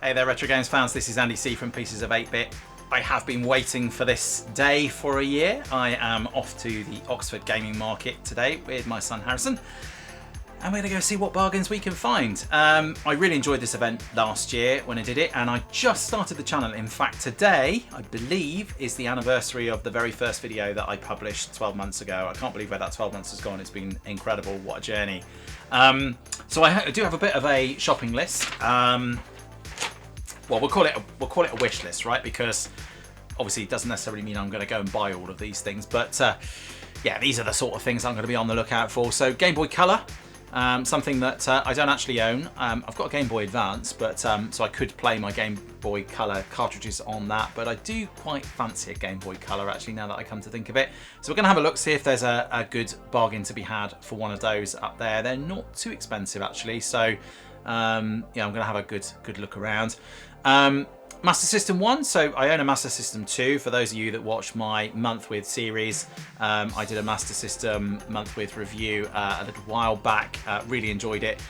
Hey there, Retro Games fans. This is Andy C from Pieces of 8-Bit. I have been waiting for this day for a year. I am off to the Oxford gaming market today with my son Harrison, and we're going to go see what bargains we can find. I really enjoyed this event last year when I did it, and I just started the channel. In fact, today, I believe, is the anniversary of the very first video that I published 12 months ago. I can't believe where that 12 months has gone. It's been incredible. What a journey. So I do have a bit of a shopping list. Well, we'll call it a wish list, right? Because obviously it doesn't necessarily mean I'm going to go and buy all of these things, but yeah, these are the sort of things I'm going to be on the lookout for. So Game Boy Color, something that I don't actually own. I've got a Game Boy Advance, but so I could play my Game Boy Color cartridges on that, but I do quite fancy a Game Boy Color actually, now that I come to think of it. So we're going to have a look, see if there's a good bargain to be had for one of those up there. They're not too expensive actually, so yeah, I'm going to have a good look around. Master System 1, so I own a Master System 2. For those of you that watched my Month With series, I did a Master System Month With review a little while back. Really enjoyed it.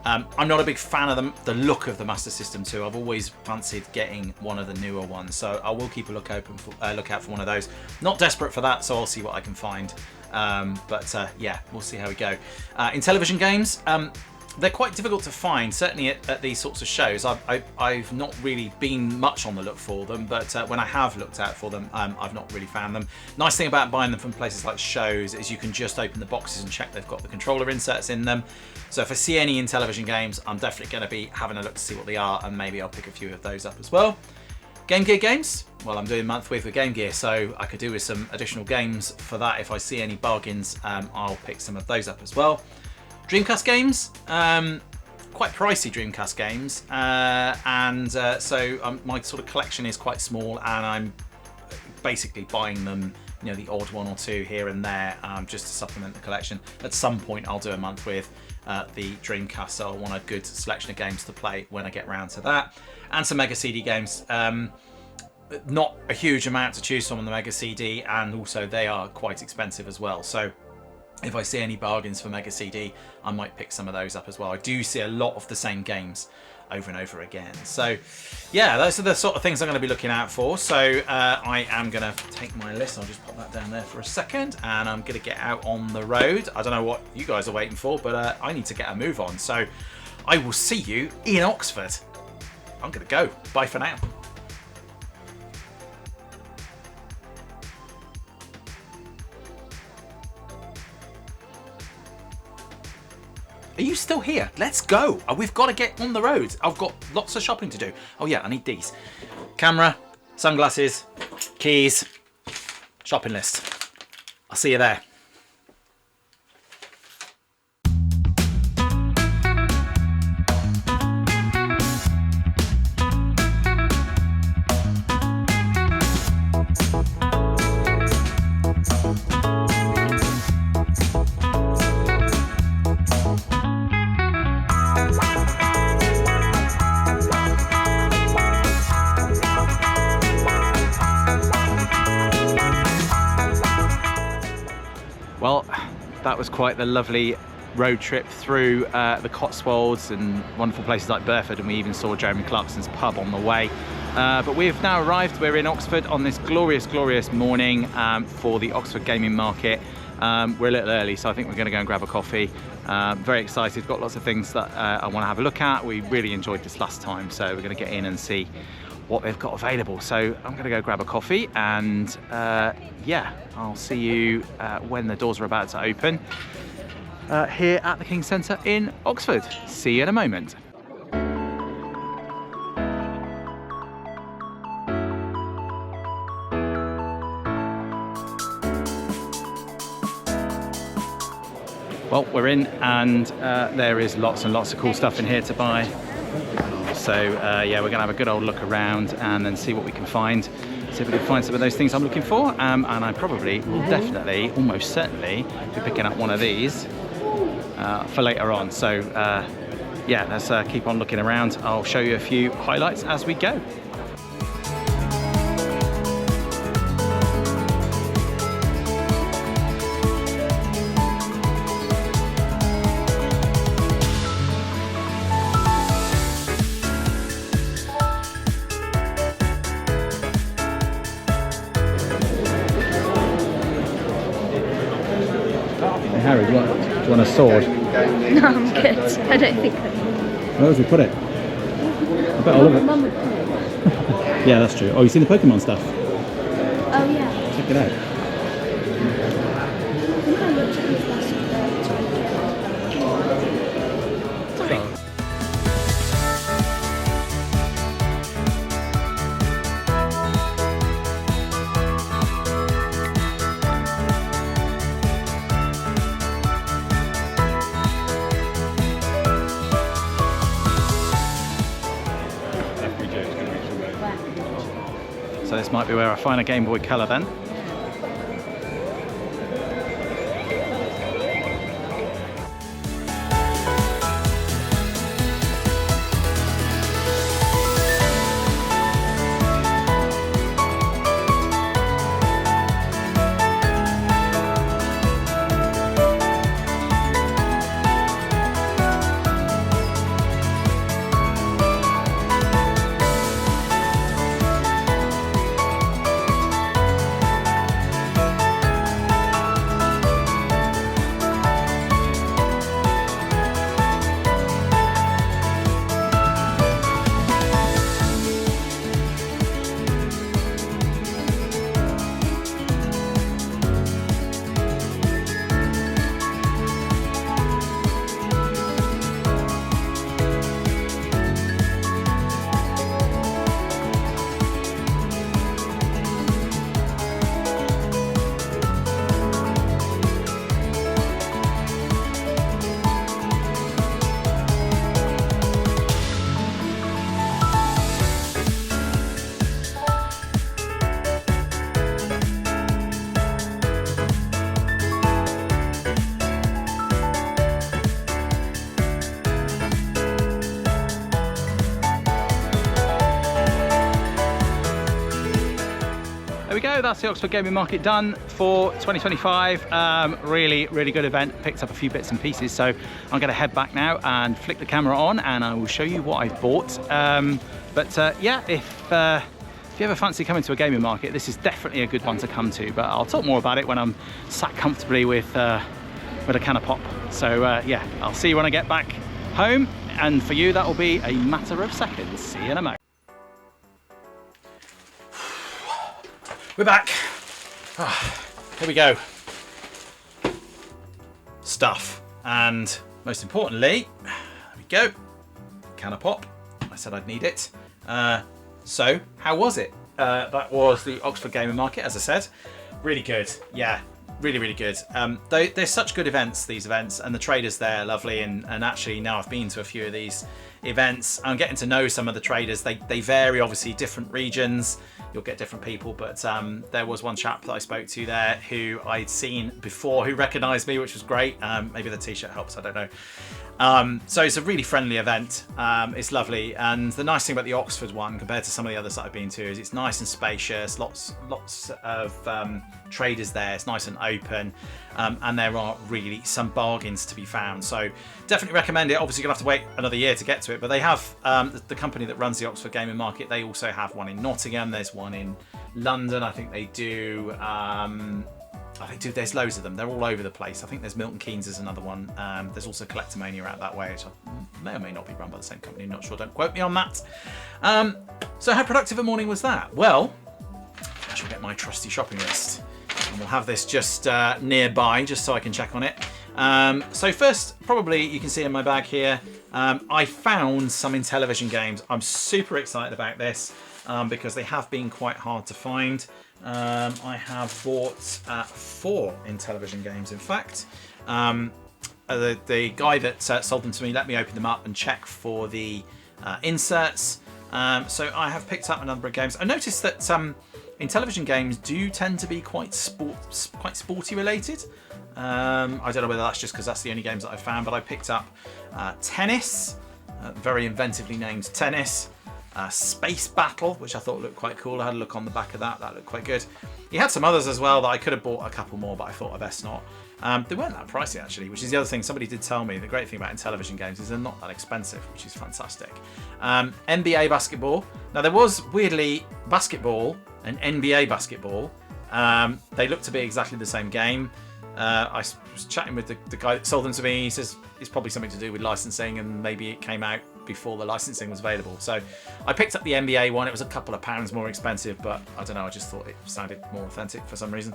I'm not a big fan of the look of the Master System 2. I've always fancied getting one of the newer ones, so I will keep a look out for one of those. Not desperate for that, so I'll see what I can find. But yeah, we'll see how we go. In television games, they're quite difficult to find, certainly at these sorts of shows. I've not really been much on the look for them, but when I have looked out for them, I've not really found them. Nice thing about buying them from places like shows is you can just open the boxes and check they've got the controller inserts in them. So if I see any in television games, I'm definitely going to be having a look to see what they are, and maybe I'll pick a few of those up as well. Game Gear games, well, I'm doing Month With Game Gear, so I could do with some additional games for that. If I see any bargains, I'll pick some of those up as well. Dreamcast games, quite pricey Dreamcast games, so my sort of collection is quite small, and I'm basically buying them, you know, the odd one or two here and there, just to supplement the collection. At some point I'll do a Month With the Dreamcast, so I want a good selection of games to play when I get round to that. And some Mega CD games. Not a huge amount to choose from on the Mega CD, and also they are quite expensive as well. So if I see any bargains for Mega CD, I might pick some of those up as well. I do see a lot of the same games over and over again. So yeah, those are the sort of things I'm going to be looking out for. So I am going to take my list. I'll just pop that down there for a second, and I'm going to get out on the road. I don't know what you guys are waiting for, but I need to get a move on. So I will see you in Oxford. I'm going to go. Bye for now. Are you still here? Let's go. We've got to get on the road. I've got lots of shopping to do. Oh yeah, I need these. Camera, sunglasses, keys, shopping list. I'll see you there. Well, that was quite the lovely road trip through the Cotswolds and wonderful places like Burford, and we even saw Jeremy Clarkson's pub on the way. But we've now arrived. We're in Oxford on this glorious morning for the Oxford Gaming Market. We're a little early, so I think we're going to go and grab a coffee. Very excited, got lots of things that I want to have a look at. We really enjoyed this last time, so we're going to get in and see what they've got available. So I'm going to go grab a coffee, and yeah, I'll see you when the doors are about to open here at the King Centre in Oxford. See you in a moment. Well, we're in, and there is lots and lots of cool stuff in here to buy. So yeah, we're going to have a good old look around and then see what we can find. See if we can find some of those things I'm looking for. And I probably will definitely, almost certainly, be picking up one of these for later on. So yeah, let's keep on looking around. I'll show you a few highlights as we go. Harry, do you want a sword? No, I'm good. I don't think I will. Where would we put it? I bet all of it. Mum would put it. Yeah, that's true. Oh, you've seen the Pokemon stuff? Oh, yeah. Check it out. I think I looked at this last weekend. Sorry. So this might be where I find a Game Boy Color then. There we go, that's the Oxford Gaming Market done for 2025. Really good event, picked up a few bits and pieces, so I'm going to head back now and flick the camera on and I will show you what I've bought. Yeah, if you ever fancy coming to a gaming market, this is definitely a good one to come to, but I'll talk more about it when I'm sat comfortably with a can of pop. So yeah, I'll see you when I get back home, and for you that will be a matter of seconds. See you in a moment. We're back. Here we go. Stuff. And most importantly, there we go. Can of pop. I said I'd need it. So, how was it? That was the Oxford Gaming Market, as I said. Really good. Yeah, really good. They're such good events, these events, and the traders there are lovely. And actually, now I've been to a few of these events, I'm getting to know some of the traders. They vary, obviously, different regions. You'll get different people, but there was one chap that I spoke to there who I'd seen before who recognised me, which was great. Maybe the t-shirt helps, I don't know. So it's a really friendly event. It's lovely, and the nice thing about the Oxford one compared to some of the others that I've been to is it's nice and spacious, lots of traders there, it's nice and open, and there are really some bargains to be found. So definitely recommend it. Obviously you're gonna have to wait another year to get to it, but they have the company that runs the Oxford Gaming Market, they also have one in Nottingham, there's one in London, I think they do. There's loads of them. They're all over the place. I think there's Milton Keynes is another one. There's also Collectomania out that way, which may or may not be run by the same company. Not sure. Don't quote me on that. So how productive a morning was that? Well, I shall get my trusty shopping list. And we'll have this just nearby, just so I can check on it. So first, probably you can see in my bag here, I found some Intellivision games. I'm super excited about this because they have been quite hard to find. I have bought 4 Intellivision games, in fact. The guy that sold them to me let me open them up and check for the inserts. So I have picked up a number of games. I noticed that Intellivision games do tend to be quite sporty related. I don't know whether that's just because that's the only games that I found, but I picked up Tennis, very inventively named Tennis. Space Battle, which I thought looked quite cool. I had a look on the back of that. That looked quite good. He had some others as well that I could have bought a couple more, but I thought I best not. They weren't that pricey actually, which is the other thing. Somebody did tell me the great thing about Intellivision games is they're not that expensive, which is fantastic. NBA basketball. Now there was weirdly basketball and NBA basketball. They look to be exactly the same game. I was chatting with the guy that sold them to me. He says it's probably something to do with licensing, and maybe it came out before the licensing was available. So I picked up the NBA one. It was a couple of pounds more expensive, but I don't know, I just thought it sounded more authentic for some reason.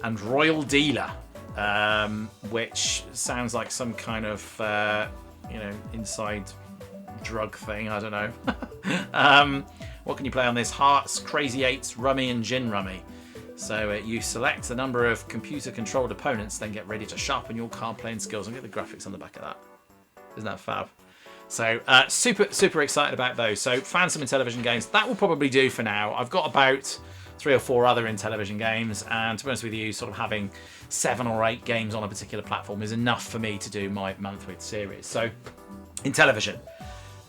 And Royal Dealer, which sounds like some kind of inside drug thing, I don't know. What can you play on this? Hearts, Crazy Eights, Rummy and Gin Rummy. So you select the number of computer-controlled opponents, then get ready to sharpen your card-playing skills. And get the graphics on the back of that. Isn't that fab? So super excited about those. So found some in television games. That will probably do for now. I've got about 3 or 4 other in television games, and to be honest with you, sort of having 7 or 8 games on a particular platform is enough for me to do my month with series. So in television,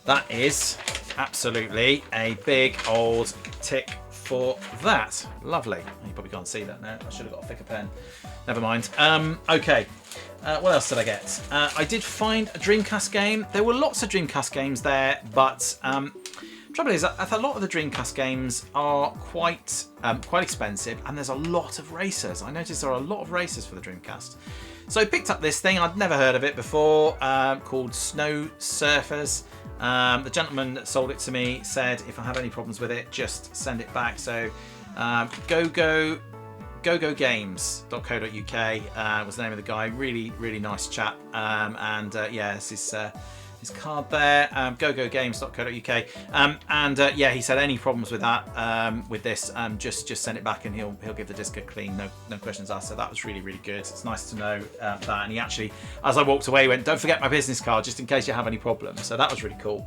that is absolutely a big old tick for that. Lovely. You probably can't see that now. I should have got a thicker pen. Never mind. Okay. What else did I get? I did find a Dreamcast game. There were lots of Dreamcast games there, but trouble is, I thought a lot of the Dreamcast games are quite expensive, and there's a lot of racers. I noticed there are a lot of racers for the Dreamcast. So I picked up this thing. I'd never heard of it before, called Snow Surfers. The gentleman that sold it to me said if I had any problems with it, just send it back. So gogogames.co.uk was the name of the guy. Really nice chap. Yeah, this is his card there. gogogames.co.uk. Yeah, he said any problems with that, with this, just send it back and he'll give the disc a clean, no questions asked. So that was really good. It's nice to know that. And he actually, as I walked away, went, "Don't forget my business card, just in case you have any problems." So that was really cool.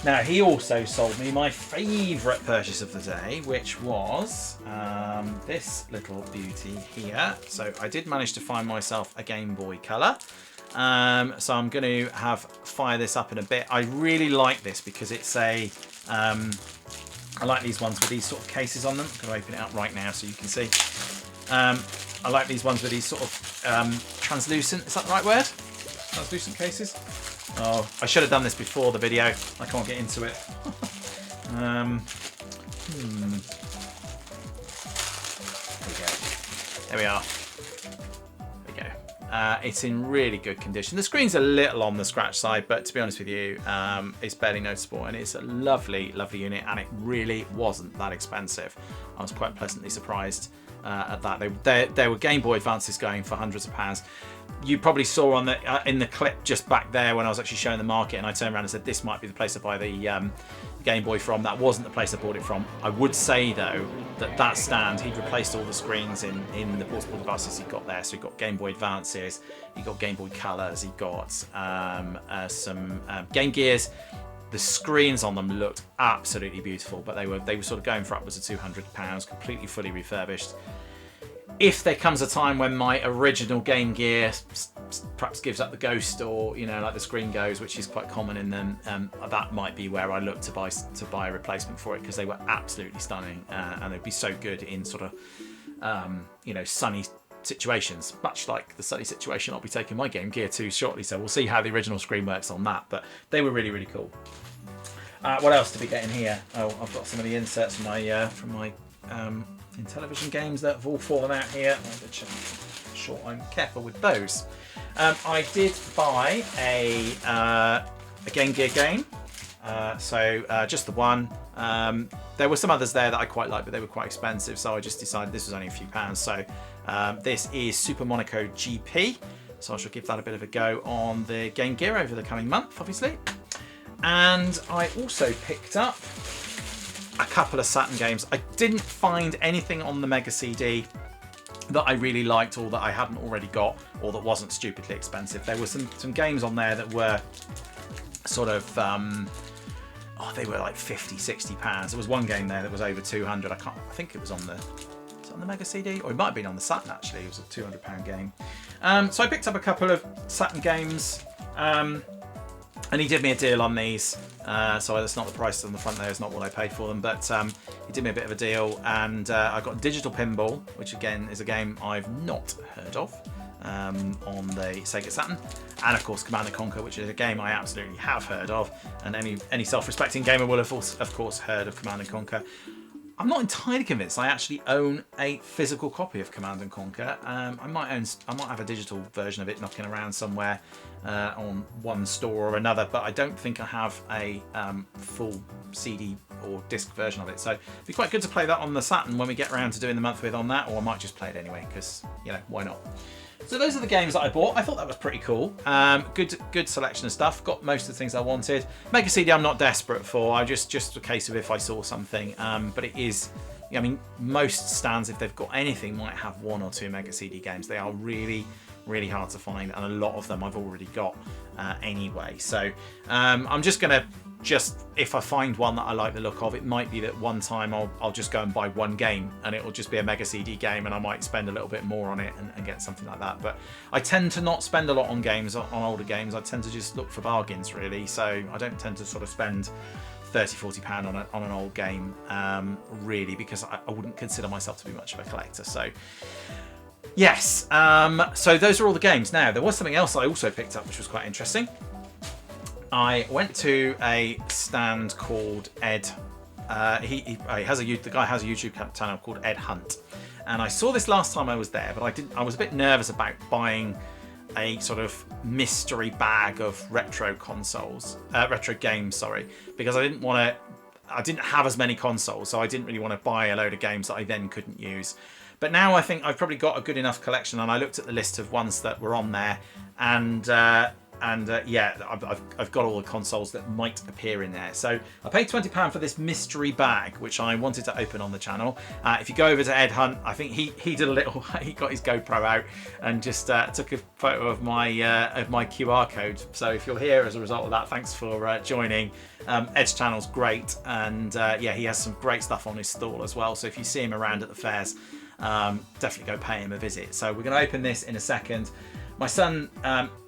Now, he also sold me my favourite purchase of the day, which was this little beauty here. So I did manage to find myself a Game Boy Color. So I'm going to fire this up in a bit. I really like this because it's I like these ones with these sort of cases on them. I'm going to open it up right now so you can see. I like these ones with these sort of translucent, is that the right word? Translucent cases? Oh, I should have done this before the video. I can't get into it. There we are. There we go. It's in really good condition. The screen's a little on the scratch side, but to be honest with you, it's barely noticeable, and it's a lovely unit, and it really wasn't that expensive. I was quite pleasantly surprised at that. There were Game Boy Advances going for hundreds of pounds. You probably saw on in the clip just back there when I was actually showing the market, and I turned around and said this might be the place to buy the Game Boy from. That wasn't the place I bought it from. I would say though that stand, he'd replaced all the screens in the portable devices he got there. So he got Game Boy Advances, he got Game Boy Colors, he got some Game Gears. The screens on them looked absolutely beautiful, but they were sort of going for upwards of £200, completely fully refurbished. If there comes a time when my original Game Gear perhaps gives up the ghost, or like the screen goes, which is quite common in them, that might be where I look to buy a replacement for it, because they were absolutely stunning, and they'd be so good in sort of sunny situations, much like the sunny situation I'll be taking my Game Gear to shortly. So we'll see how the original screen works on that, but they were really cool. What else did we get in here? Oh, I've got some of the inserts from my in television games that have all fallen out here. I'll be sure I'm careful with those. I did buy a Game Gear game, just the one. There were some others there that I quite liked, but they were quite expensive, so I just decided this was only a few pounds. So this is Super Monaco GP, so I shall give that a bit of a go on the Game Gear over the coming month, obviously. And I also picked up a couple of Saturn games. I didn't find anything on the Mega CD that I really liked, or that I hadn't already got, or that wasn't stupidly expensive. There were some games on there that were sort of they were like 50, 60 pounds. There was one game there that was over 200. I think it was on the Mega CD, or it might have been on the Saturn actually. It was a £200 game. So I picked up a couple of Saturn games, and he did me a deal on these. So that's not the price on the front there, it's not what I paid for them, but he did me a bit of a deal, and I got Digital Pinball, which again is a game I've not heard of, on the Sega Saturn, and of course Command & Conquer, which is a game I absolutely have heard of, and any self-respecting gamer will have of course heard of Command & Conquer. I'm not entirely convinced I actually own a physical copy of Command and Conquer. I might have a digital version of it knocking around somewhere on one store or another, but I don't think I have a full CD or disc version of it. So it'd be quite good to play that on the Saturn when we get around to doing the month with on that, or I might just play it anyway because, you know, why not? So those are the games that I bought. I thought that was pretty cool. Good selection of stuff. Got most of the things I wanted. Mega CD I'm not desperate for. I just a case of if I saw something. But it is, I mean, most stands, if they've got anything, might have 1 or 2 Mega CD games. They are really, really hard to find, and a lot of them I've already got anyway. So I'm just gonna if I find one that I like the look of, it might be that one time I'll just go and buy one game and it will just be a Mega CD game, and I might spend a little bit more on it and get something like that. But I tend to not spend a lot on games, on older games. I tend to just look for bargains really, so I don't tend to sort of spend 30-40 pound on an old game really, because I wouldn't consider myself to be much of a collector. So yes, so those are all the games. Now there was something else I also picked up which was quite interesting. I went to a stand called Ed. The guy has a YouTube channel called Ed Hunt, and I saw this last time I was there, but I was a bit nervous about buying a sort of mystery bag of retro games, sorry, because I didn't have as many consoles, so I didn't really want to buy a load of games that I then couldn't use. But now I think I've probably got a good enough collection, and I looked at the list of ones that were on there, and yeah, I've got all the consoles that might appear in there. So I paid £20 for this mystery bag, which I wanted to open on the channel. If you go over to Ed Hunt, I think he did a little. He got his GoPro out and just took a photo of my QR code. So if you're here as a result of that, thanks for joining. Ed's channel's great, and yeah, he has some great stuff on his stall as well. So if you see him around at the fairs, definitely go pay him a visit. So we're going to open this in a second. My son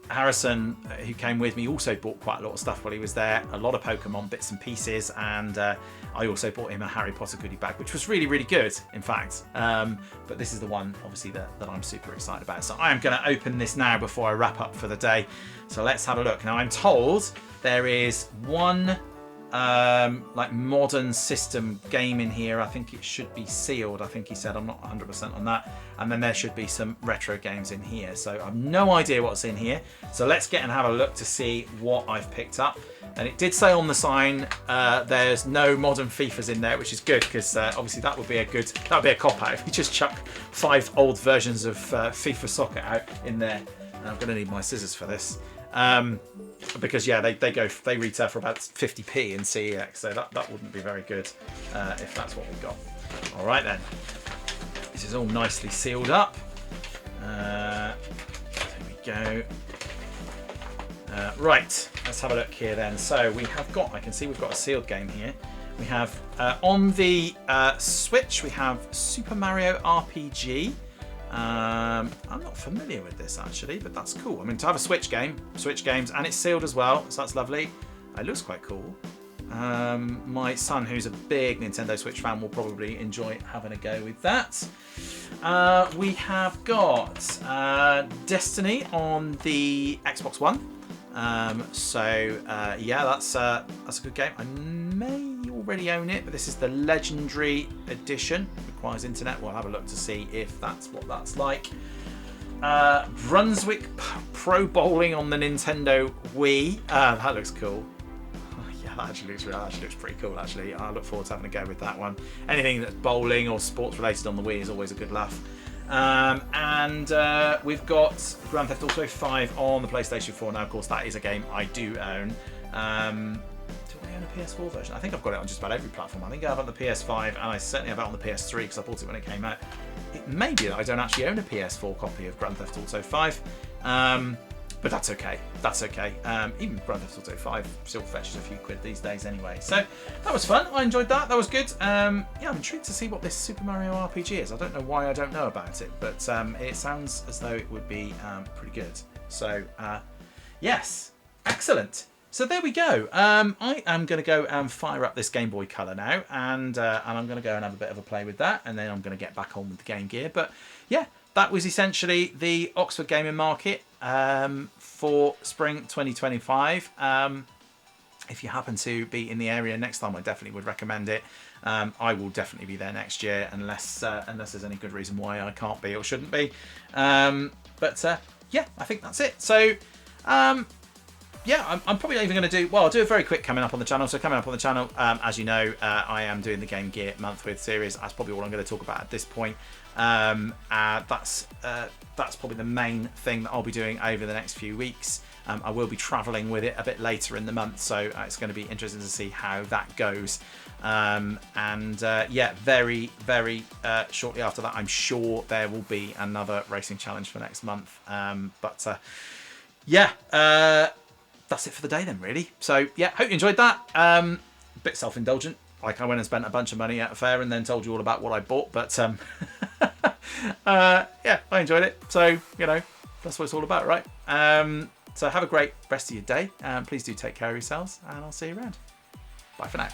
Harrison, who came with me, also bought quite a lot of stuff while he was there, a lot of Pokemon bits and pieces, and I also bought him a Harry Potter goodie bag, which was really, really good, in fact. But this is the one, obviously, that I'm super excited about. So I am going to open this now before I wrap up for the day. So let's have a look. Now, I'm told there is one like modern system game in here. I think it should be sealed, I think he said. I'm not 100% on that. And then there should be some retro games in here, so I've no idea what's in here. So let's get and have a look to see what I've picked up. And it did say on the sign there's no modern FIFAs in there, which is good, because obviously that would be a cop out if you just chuck 5 old versions of FIFA Soccer out in there. And I'm going to need my scissors for this. Because yeah, they retail for about 50p in CEX, so that wouldn't be very good if that's what we got. All right then, this is all nicely sealed up. There we go. Right, let's have a look here then. So I can see we've got a sealed game here. We have on the Switch, we have Super Mario RPG. I'm not familiar with this actually, but that's cool. I mean, to have a Switch games, and it's sealed as well, so that's lovely. It looks quite cool. My son, who's a big Nintendo Switch fan, will probably enjoy having a go with that. We have got Destiny on the Xbox One. Yeah, that's a good game. I may already own it, but this is the Legendary Edition. Requires internet. We'll have a look to see if that's what that's like. Brunswick Pro Bowling on the Nintendo Wii. That looks cool. Yeah, that actually looks pretty cool. Actually, I look forward to having a go with that one. Anything that's bowling or sports related on the Wii is always a good laugh. We've got Grand Theft Auto 5 on the PlayStation 4 now. Of course, that is a game I do own. Do I own a PS4 version? I think I've got it on just about every platform. I think I have it on the PS5, and I certainly have it on the PS3 because I bought it when it came out. It may be that I don't actually own a PS4 copy of Grand Theft Auto 5, but that's okay. That's okay. Even Grand Theft Auto 5 still fetches a few quid these days anyway. So that was fun. I enjoyed that. That was good. Yeah, I'm intrigued to see what this Super Mario RPG is. I don't know why I don't know about it, but it sounds as though it would be pretty good. So yes, excellent. So there we go. I am going to go and fire up this Game Boy Color now, and I'm going to go and have a bit of a play with that, and then I'm going to get back on with the Game Gear. But yeah, that was essentially the Oxford Gaming Market for spring 2025. if you happen to be in the area next time, I definitely would recommend it. I will definitely be there next year, unless there's any good reason why I can't be or shouldn't be. Yeah, I think that's it. So yeah, I'm probably even going to do, well, I'll do a very quick coming up on the channel. So coming up on the channel, as you know, I am doing the Game Gear month with series. That's probably all I'm going to talk about at this point. That's probably the main thing that I'll be doing over the next few weeks. I will be traveling with it a bit later in the month, so it's going to be interesting to see how that goes. Yeah, very, very shortly after that, I'm sure there will be another racing challenge for next month. Yeah, that's it for the day then, really. So yeah, hope you enjoyed that. A bit self-indulgent, like I went and spent a bunch of money at a fair and then told you all about what I bought, but yeah, I enjoyed it. So, you know, that's what it's all about, right? So have a great rest of your day. Please do take care of yourselves, and I'll see you around. Bye for now.